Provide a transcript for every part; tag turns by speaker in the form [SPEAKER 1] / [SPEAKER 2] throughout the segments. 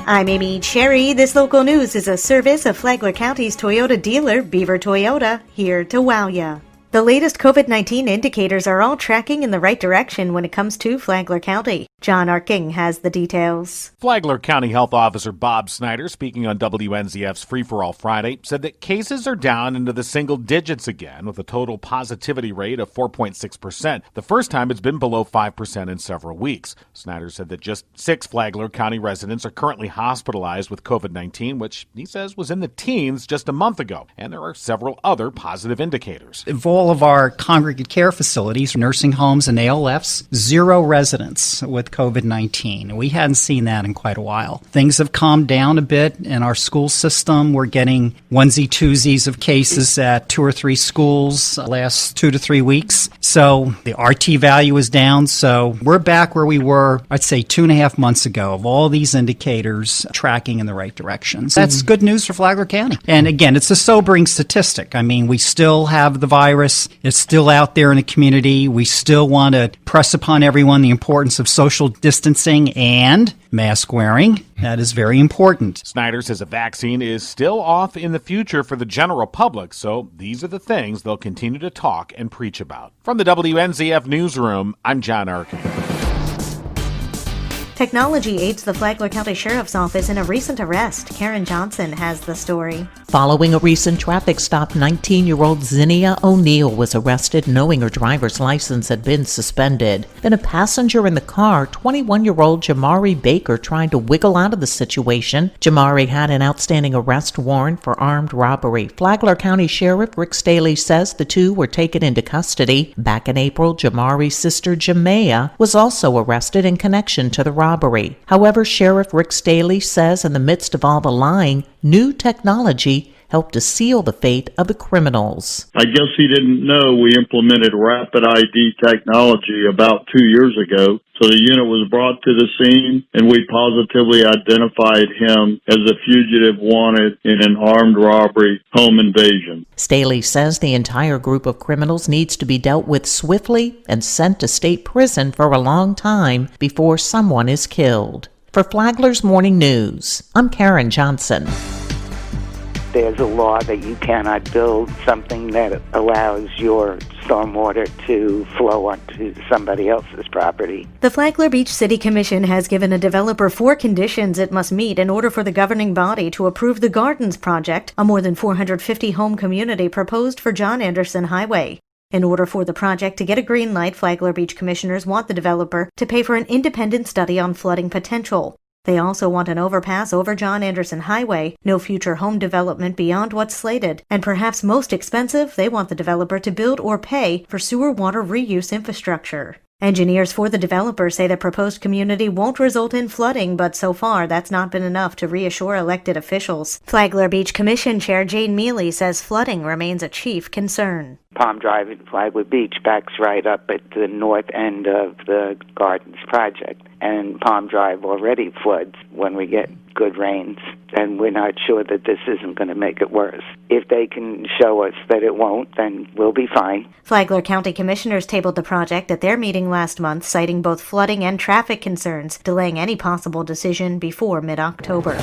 [SPEAKER 1] I'm Amy Cherry. This local news is a service of Flagler County's Toyota dealer, Beaver Toyota, here to wow ya. The latest COVID-19 indicators are all tracking in the right direction when it comes to Flagler County. John Arking has the details.
[SPEAKER 2] Flagler County Health Officer Bob Snyder, speaking on WNZF's Free for All Friday, said that cases are down into the single digits again, with a total positivity rate of 4.6%, the first time it's been below 5% in several weeks. Snyder said that just 6 Flagler County residents are currently hospitalized with COVID-19, which he says was in the teens just a month ago, and there are several other positive indicators.
[SPEAKER 3] Of all of our congregate care facilities, nursing homes, and ALFs, 0 residents with COVID-19. We hadn't seen that in quite a while. Things have calmed down a bit in our school system. We're getting onesie-twosies of cases at 2 or 3 schools the last 2 to 3 weeks. So the RT value is down. So we're back where we were, I'd say, 2.5 months ago, of all these indicators tracking in the right direction. So that's good news for Flagler County. And again, it's a sobering statistic. I mean, we still have the virus. It's still out there in the community. We still want to press upon everyone the importance of social distancing and mask wearing. That is very important.
[SPEAKER 2] Snyder says a vaccine is still off in the future for the general public, so these are the things they'll continue to talk and preach about. From the WNZF Newsroom, I'm John Arkin.
[SPEAKER 1] Technology aids the Flagler County Sheriff's Office in a recent arrest. Karen Johnson has the story.
[SPEAKER 4] Following a recent traffic stop, 19-year-old Zinnia O'Neill was arrested knowing her driver's license had been suspended. Then a passenger in the car, 21-year-old Jamari Baker, tried to wiggle out of the situation. Jamari had an outstanding arrest warrant for armed robbery. Flagler County Sheriff Rick Staley says the two were taken into custody. Back in April, Jamari's sister Jamea was also arrested in connection to the robbery. However, Sheriff Rick Staley says in the midst of all the lying, new technology helped to seal the fate of the criminals.
[SPEAKER 5] I guess he didn't know we implemented rapid ID technology about 2 years ago. So the unit was brought to the scene, and we positively identified him as a fugitive wanted in an armed robbery home invasion.
[SPEAKER 4] Staley says the entire group of criminals needs to be dealt with swiftly and sent to state prison for a long time before someone is killed. For Flagler's Morning News, I'm Karen Johnson.
[SPEAKER 6] There's a law that you cannot build something that allows your stormwater to flow onto somebody else's property.
[SPEAKER 1] The Flagler Beach City Commission has given a developer 4 conditions it must meet in order for the governing body to approve the Gardens project, a more than 450-home community proposed for John Anderson Highway. In order for the project to get a green light, Flagler Beach commissioners want the developer to pay for an independent study on flooding potential. They also want an overpass over John Anderson Highway, no future home development beyond what's slated, and perhaps most expensive, they want the developer to build or pay for sewer water reuse infrastructure. Engineers for the developer say the proposed community won't result in flooding, but so far that's not been enough to reassure elected officials. Flagler Beach Commission Chair Jane Mealy says flooding remains a chief concern.
[SPEAKER 6] Palm Drive in Flagler Beach backs right up at the north end of the Gardens project, and Palm Drive already floods when we get good rains, and we're not sure that this isn't going to make it worse. If they can show us that it won't, then we'll be fine.
[SPEAKER 1] Flagler County Commissioners tabled the project at their meeting last month, citing both flooding and traffic concerns, delaying any possible decision before mid-October.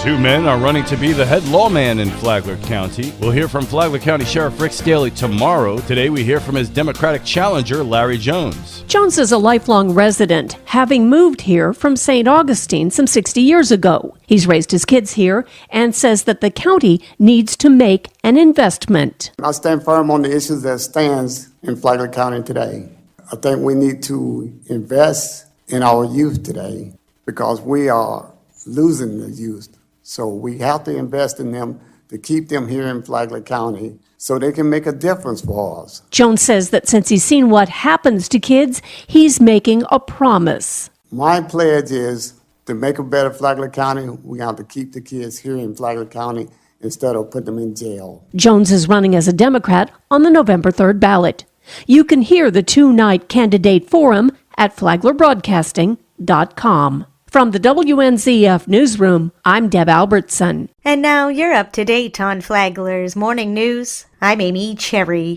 [SPEAKER 7] 2 men are running to be the head lawman in Flagler County. We'll hear from Flagler County Sheriff Rick Staley tomorrow. Today we hear from his Democratic challenger, Larry Jones.
[SPEAKER 8] Jones is a lifelong resident, having moved here from St. Augustine some 60 years ago. He's raised his kids here and says that the county needs to make an investment.
[SPEAKER 9] I stand firm on the issues that stands in Flagler County today. I think we need to invest in our youth today because we are losing the youth. So we have to invest in them to keep them here in Flagler County so they can make a difference for us.
[SPEAKER 8] Jones says that since he's seen what happens to kids, he's making a promise.
[SPEAKER 9] My pledge is to make a better Flagler County. We have to keep the kids here in Flagler County instead of putting them in jail.
[SPEAKER 8] Jones is running as a Democrat on the November 3rd ballot. You can hear the 2-night candidate forum at flaglerbroadcasting.com. From the WNZF Newsroom, I'm Deb Albertson.
[SPEAKER 1] And now you're up to date on Flagler's Morning News. I'm Amy Cherry.